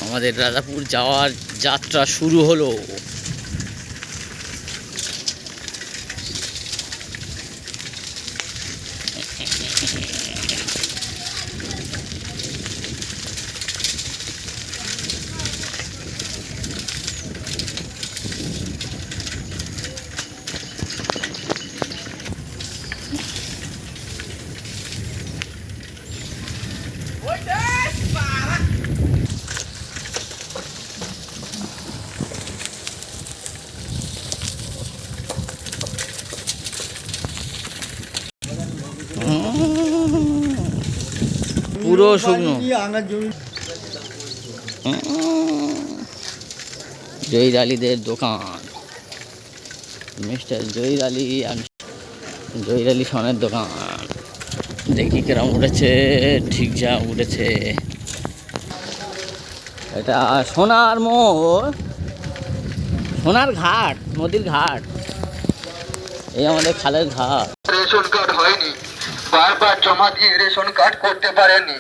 আমাদের রাজাপুর যাওয়ার যাত্রা শুরু হলো। পুরো শুকনো জহির আলীদের দোকান, মিস্টার জহির আলী জহির আলী সনের দোকান। দেখি কেরম উঠেছে, ঠিক যা উঠেছে। এটা সোনার মোড়, সোনার ঘাট, নদীর ঘাট। এই আমাদের খালের ঘাট। রেশন কার্ড হয়নি, বারবার জমা দিয়ে রেশন কার্ড করতে পারেননি,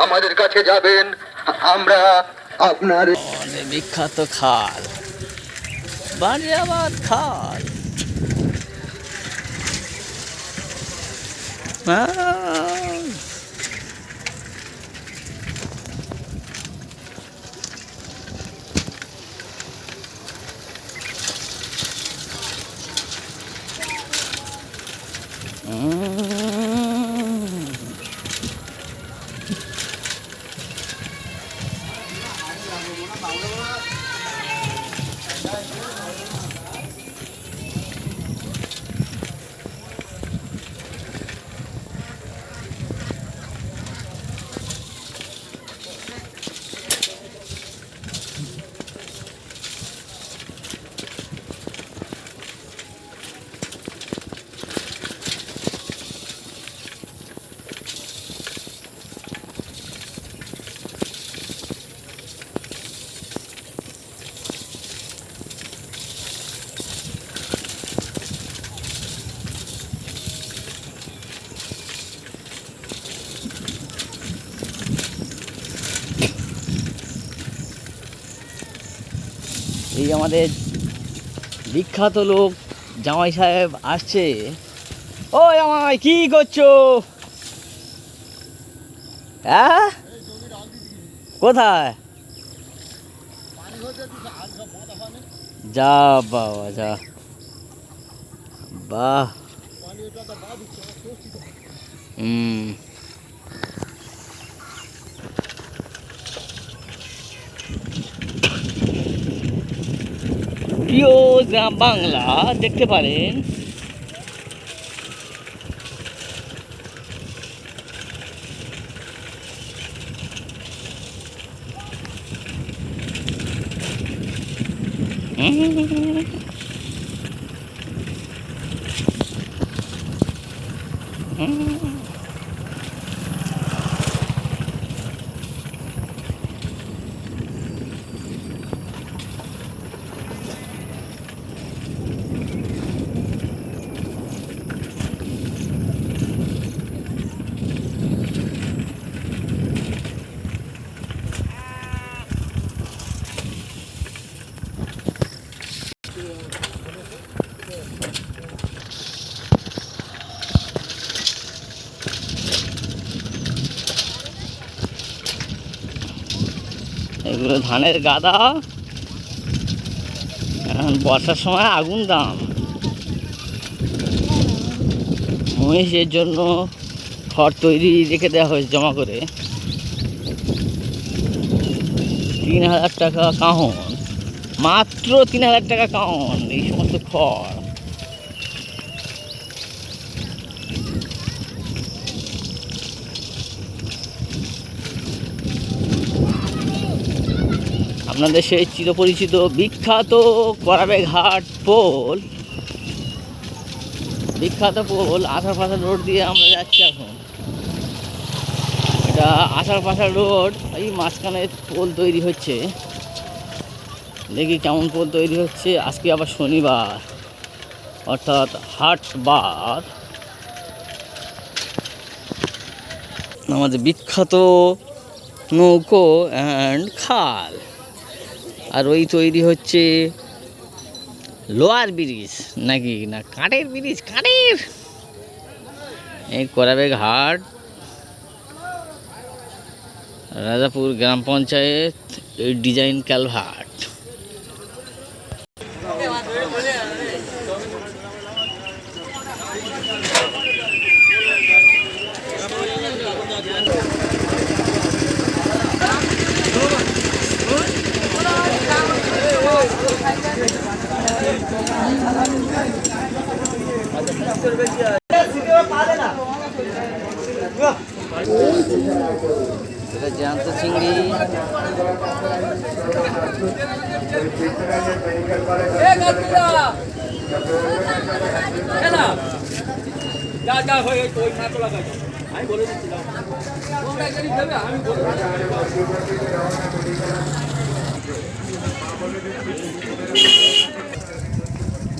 আমাদের কাছে যাবেন, আমরা আপনার বিখ্যাত খাল, বানিয়াবাদ খাল। এই আমাদের বিখ্যাত লোক জামাই সাহেব আসছে। ও জামাই, কি করছো? হ্যাঁ, কোথায়? যা বাবা যা, বাহ। প্রিয় গ্রাম বাংলা দেখতে পারেন। এগুলো ধানের গাদা, এখন বর্ষার সময় আগুন দাম। মহিষের জন্য খড় তৈরি রেখে দেওয়া হয়েছে জমা করে। 3000 টাকা কাহন, মাত্র 3000 টাকা কাহন এই সমস্ত খড়। আপনাদের সেই চিরপরিচিত বিখ্যাত করাবেঘাট পোল, বিখ্যাত পোল আষাঢ় পাশা রোড দিয়ে আমরা যাচ্ছি এখন। এটা আষাঢ় পাশা রোড, এই মাঝখানে পোল তৈরি হচ্ছে। দেখি কেমন পোল তৈরি হচ্ছে। আজকে আবার শনিবার, অর্থাৎ হাটবার। আমাদের বিখ্যাত নৌকো অ্যান্ড খাল। আর ওই তৈরি হচ্ছে লোয়ার ব্রিজ, নাকি না কাঠের ব্রিজ, কাঠের। এই করাবেগ হাট, রাজাপুর গ্রাম পঞ্চায়েত, এই ডিজাইন ক্যালভার্ট। এটা জ্যান্ত চিংড়ি।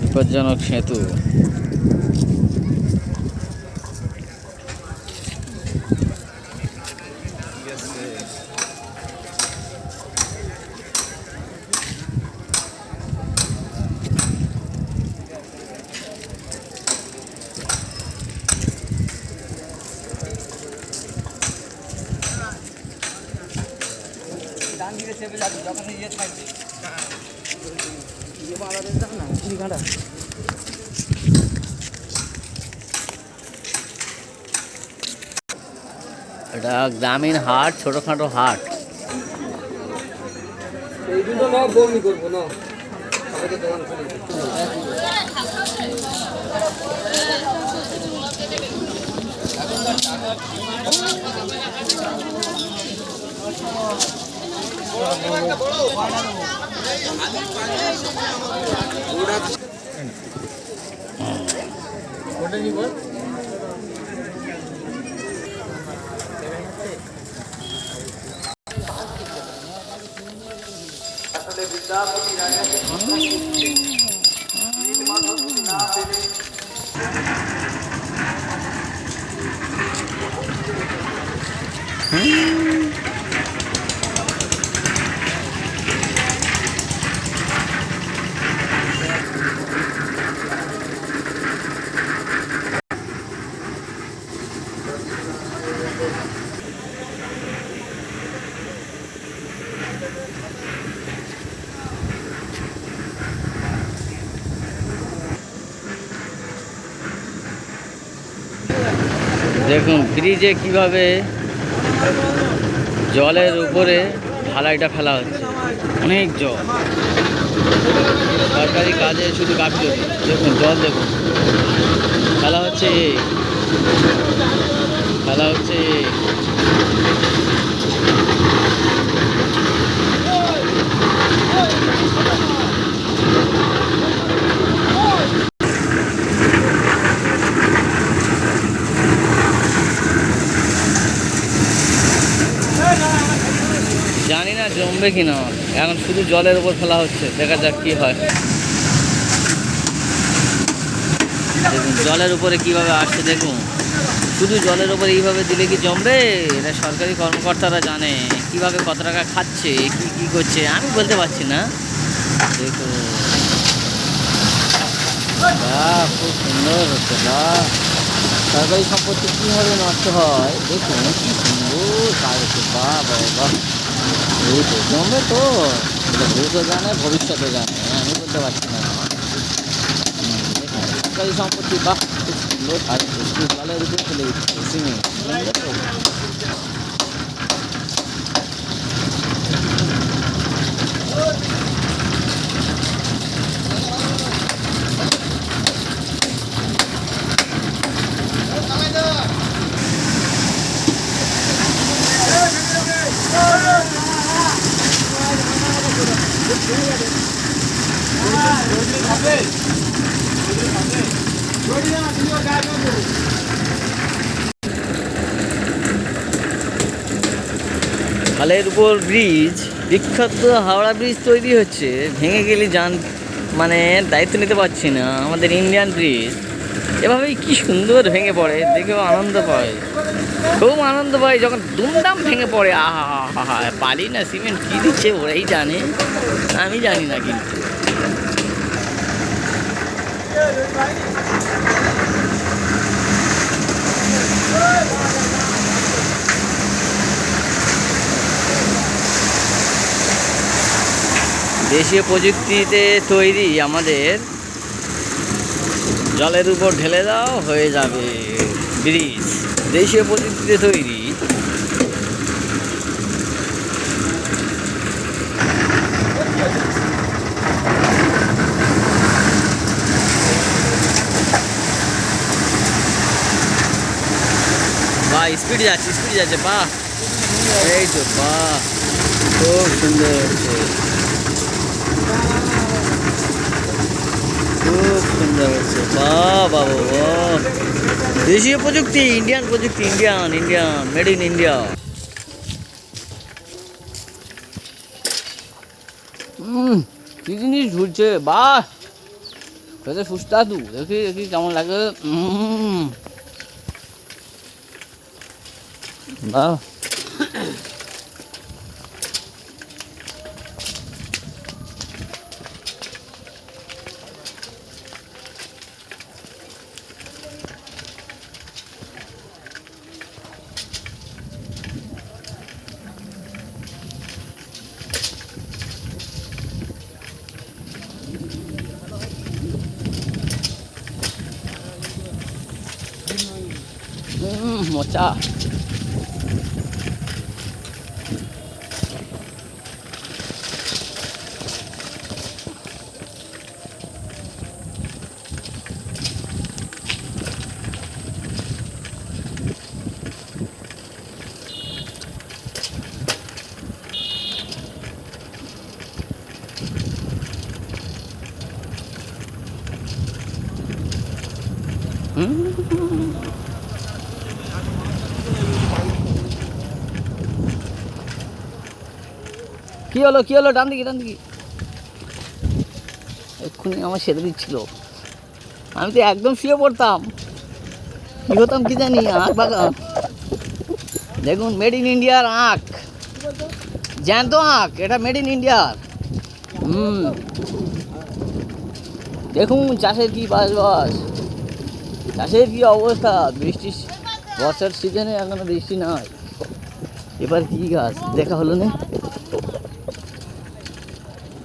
বিপজ্জনক সেতু। এটা গ্রামীণ হাট, ছোটখাটো হাট। দেখুন ব্রিজে কিভাবে জলের উপরে ঢালাইটা ফেলা হচ্ছে, অনেক জল। সরকারি কাজে শুধু গাফিলতি। দেখুন জল, দেখুন ফেলা হচ্ছে, ফেলা হচ্ছে। জানি না জমবে কিনা, এখন শুধু জলের উপর ফেলা হচ্ছে, দেখা যাক কি হয়। দেখুন জলের উপরে কিভাবে আসছে, দেখুন শুধু জলের উপরে এইভাবে দিলে কি জমবে? এটা সরকারি কর্মকর্তারা জানে কিভাবে কত টাকা খাচ্ছে, কি কি করছে, আমি বলতে পারছি না। দেখুন বাহ, খুব সুন্দর হচ্ছে। বাহ, সরকারি সম্পত্তি কীভাবে নষ্ট হয় দেখুন, কি সুন্দর কাজ হচ্ছে। বাহ বাহ বাহ, এই তো জমবে তো, ভূতও জানে ভবিষ্যতে জানে, আমি বলতে পারছি না। সরকারি সম্পত্তি, বাহ খুব সুন্দর কাজ হচ্ছে। জলের উপরে ফেলে দিচ্ছে সিমেন্ট, জমবে তো। খালের উপর ব্রিজ, বিখ্যাত হাওড়া ব্রিজ তৈরি হচ্ছে। ভেঙে গেলে যান মানে দায়িত্ব নিতে পারছি না। আমাদের ইন্ডিয়ান ব্রিজ এভাবেই কি সুন্দর ভেঙে পড়ে, দেখেও আনন্দ পায়, খুব আনন্দ পায় যখন দুমদাম ভেঙে পড়ে। আহা হা হা, বালি না সিমেন্ট কী দিচ্ছে ওরাই জানে, আমি জানি না। কিন্তু দেশীয় প্রযুক্তিতে তৈরি আমাদের জলের উপর ঢেলে দাও হয়ে যাবে ব্রিজ, দেশীয় প্রযুক্তিতে তৈরি। বাহ, স্পিড যাচ্ছে বাহ, এই তো বাহ, খুব সুন্দর হচ্ছে, খুব সুন্দর হচ্ছে, বাহ বাবা বাহ। দেশীয় প্রযুক্তি, ইন্ডিয়ান প্রযুক্তি, ইন্ডিয়ান মেড ইন ইন্ডিয়া। কি জিনিস ঝুলছে, বাহ, খেতে সুস্বাদু, দেখি দেখি কেমন লাগে। বাহ, মোচা। কি হলো, ডান দিকে এক্ষুনি আমার সেরে দিচ্ছিল, আমি তো একদম শুয়ে পড়তাম, কি হতাম কি জানি। আখ বাগান দেখুন, মেড ইন ইন্ডিয়ার আখ, জ্যান্ত আখ, এটা মেড ইন ইন্ডিয়ার। দেখুন চাষের কি বাস, চাষের কি অবস্থা, বর্ষার সিজনে এখনো বৃষ্টি নাই, এবার কি গাছ দেখা হলো না।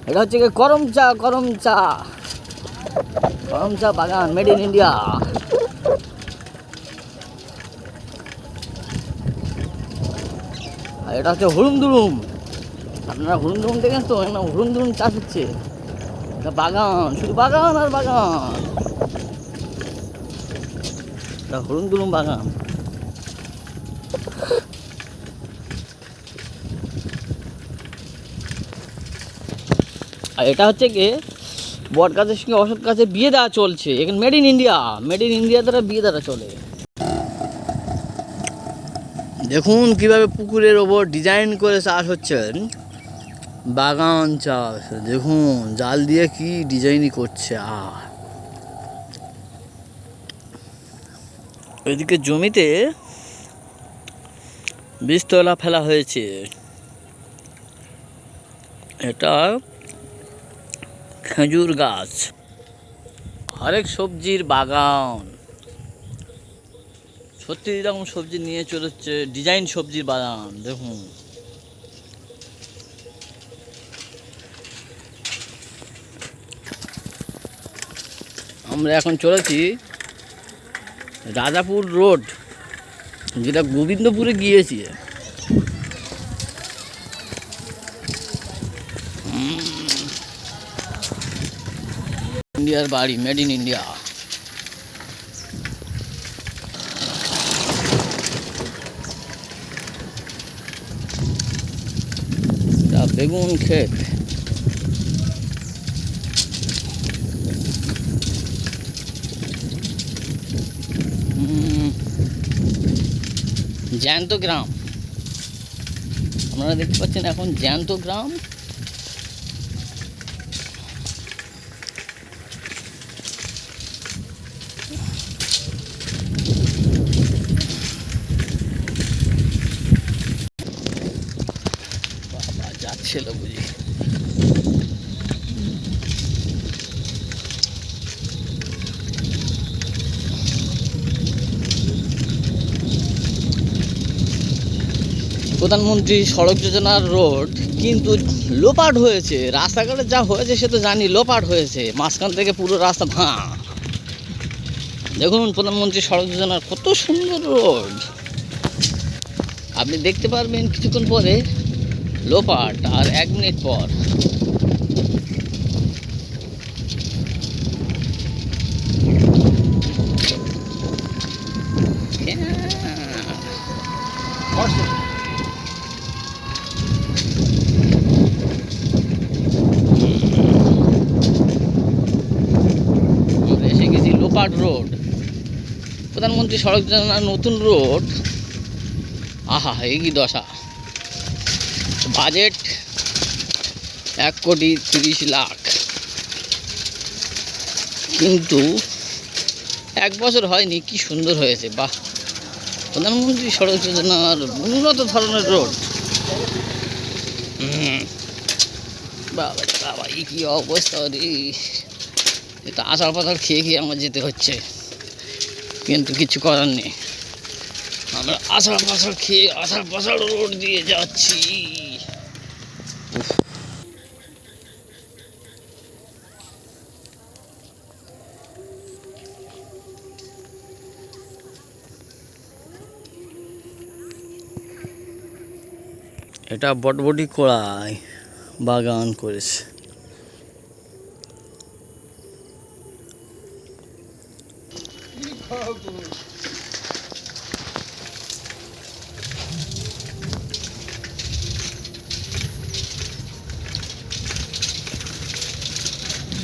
এটা হচ্ছে কি করম চা বাগান, মেড ইন ইন্ডিয়া। আর এটা হচ্ছে হুড়ুম, আপনারা হুড়ুম দেখেন তো, হুড়ুম চাষ হচ্ছে, এটা বাগান, শুধু বাগান আর বাগান, এটা হুড়ুম বাগান। আর এটা হচ্ছে কি বট গাছের সঙ্গে অশোক গাছের বিয়ে দেওয়া চলছে এখানে, মেড ইন ইন্ডিয়া দ্বারা বিয়ে দেওয়া চলে। দেখুন কিভাবে পুকুরের ওপর ডিজাইন করে চাষ হচ্ছে, বাগান চাষ, দেখুন জাল দিয়ে কি ডিজাইনই করছে। আর এদিকে জমিতে বীজতলা ফেলা হয়েছে, এটা খেজুর গাছ, আরেক সবজির বাগান, সত্যি এরকম সবজি নিয়ে চলেছে, ডিজাইন সবজির বাগান। দেখুন আমরা এখন চলেছি রাজাপুর রোড, যেটা গোবিন্দপুরে গিয়েছি। ইন্ডিয়ার বাড়ি, মেড ইন ইন্ডিয়া। বেগুন ক্ষেত, জ্যান্ত গ্রাম, আপনারা দেখতে পাচ্ছেন এখন জ্যান্ত গ্রাম। ছিল বুঝি। প্রধানমন্ত্রী সড়ক যোজনার রোড কিন্তু লোপাট হয়েছে, রাস্তাঘাটে যা হয়েছে সে তো জানি, লোপাট হয়েছে, মাঝখান থেকে পুরো রাস্তা ভাঁ। দেখুন প্রধানমন্ত্রী সড়ক যোজনার কত সুন্দর রোড, আপনি দেখতে পারবেন কিছুক্ষণ পরে লোপাট, আর 1 মিনিট পর এসে গেছি লোপাট রোড। প্রধানমন্ত্রী সড়ক যোজনার নতুন রোড, আহা এই কি দশা। বাজেট 1,30,00,000, কিন্তু 1 বছর হয়নি, কি সুন্দর হয়েছে। বাহ, প্রধানমন্ত্রী সড়ক যোজনার উন্নত ধরনের রোড। বাবা বাবা, এই কি অবস্থা রে, এটা আষাঢ় পাতাল খেয়ে খেয়ে আমার যেতে হচ্ছে, কিন্তু কিছু করার নেই, আমরা আষাঢ় পাতাল খেয়ে আষাঢ় পাতাল রোড দিয়ে যাচ্ছি। এটা বটবটি কড়াই বাগান করেছে।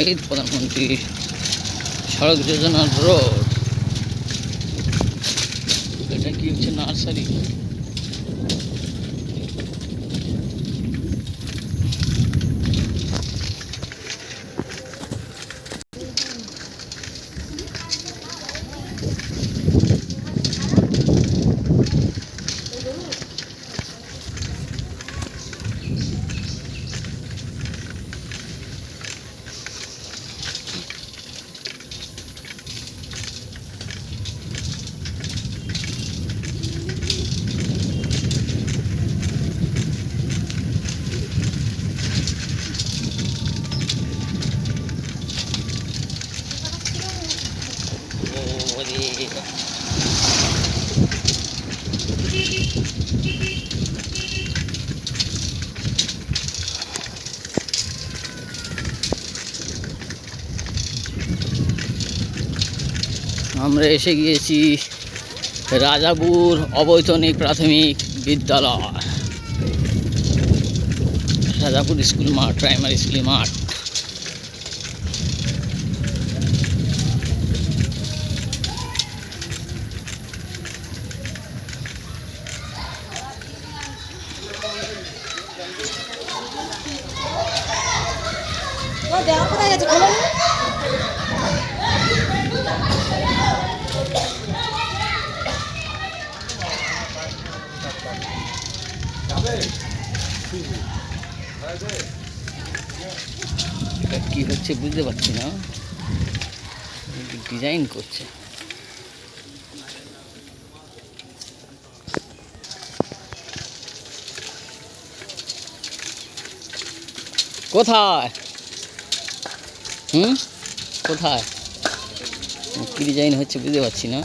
এই প্রধানমন্ত্রী সড়ক যোজনার রোড। এটা কি হচ্ছে, নার্সারি। আমরা এসে গিয়েছি রাজাপুর অবৈতনিক প্রাথমিক বিদ্যালয়, রাজাপুর স্কুল মাঠ, প্রাইমারি স্কুল মাঠ। এটা কি হচ্ছে বুঝতে পারছি না, ডিজাইন করছে। কোথায় কোথায় কি ডিজাইন হচ্ছে বুঝতে পারছি না।